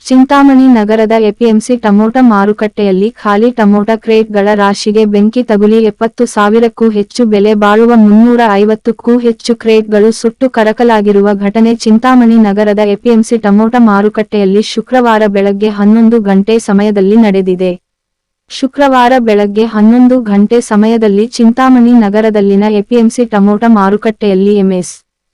ಚಿಂತಾಮಣಿ ನಗರದ APMC tomato ಮಾರುಕಟ್ಟೆಯಲ್ಲಿ ಖಾಲಿ ಟಮೋಟ ಕ್ರೇಟ್ಗಳ ರಾಶಿಗೆ ಬೆಂಕಿ ತಗುಲಿ 70,000ಕ್ಕೂ ಹೆಚ್ಚು ಬೆಲೆ ಬಾಳುವ 350ಕ್ಕೂ ಹೆಚ್ಚು ಕ್ರೇಟ್ಗಳು ಸುಟ್ಟು ಕರಕಲಾಗಿರುವ ಘಟನೆ ಚಿಂತಾಮಣಿ ನಗರದ ಎಪಿಎಂಸಿ ಟಮೋಟ ಮಾರುಕಟ್ಟೆಯಲ್ಲಿ ಶುಕ್ರವಾರ ಬೆಳಗ್ಗೆ 11 ಗಂಟೆ ಸಮಯದಲ್ಲಿ ನಡೆದಿದೆ. ಶುಕ್ರವಾರ ಬೆಳಗ್ಗೆ 11 ಗಂಟೆ ಸಮಯದಲ್ಲಿ ಚಿಂತಾಮಣಿ ನಗರದಲ್ಲಿನ ಎಪಿಎಂಸಿ ಟಮೋಟ ಮಾರುಕಟ್ಟೆಯಲ್ಲಿ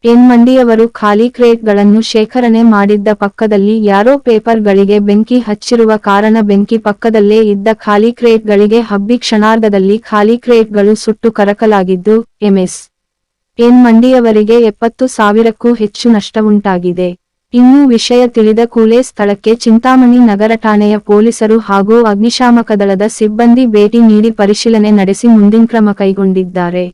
ಎನ್ ಮಂಡಿಯವರು ಖಾಲಿ ಕ್ರೇಟ್ಗಳನ್ನು ಶೇಖರಣೆ ಮಾಡಿದ್ದ ಪಕ್ಕದಲ್ಲಿ ಯಾರೋ ಪೇಪರ್ಗಳಿಗೆ ಬೆಂಕಿ ಹಚ್ಚಿರುವ ಕಾರಣ ಬೆಂಕಿ ಪಕ್ಕದಲ್ಲೇ ಇದ್ದ ಖಾಲಿ ಕ್ರೇಟ್ಗಳಿಗೆ ಹಬ್ಬಿ ಕ್ಷಣಾರ್ಧದಲ್ಲಿ ಖಾಲಿ ಕ್ರೇಟ್ಗಳು ಸುಟ್ಟು ಕರಕಲಾಗಿದ್ದು, ಎನ್ ಮಂಡಿಯವರಿಗೆ 70,000ಕ್ಕೂ ಹೆಚ್ಚು ನಷ್ಟವುಂಟಾಗಿದೆ. ಇನ್ನು ವಿಷಯ ತಿಳಿದ ಕೂಡಲೇ ಸ್ಥಳಕ್ಕೆ ಚಿಂತಾಮಣಿ ನಗರ ಠಾಣೆಯ ಪೊಲೀಸರು ಹಾಗೂ ಅಗ್ನಿಶಾಮಕ ದಳದ ಸಿಬ್ಬಂದಿ ಭೇಟಿ ನೀಡಿ ಪರಿಶೀಲನೆ ನಡೆಸಿ ಮುಂದಿನ ಕ್ರಮ ಕೈಗೊಂಡಿದ್ದಾರೆ.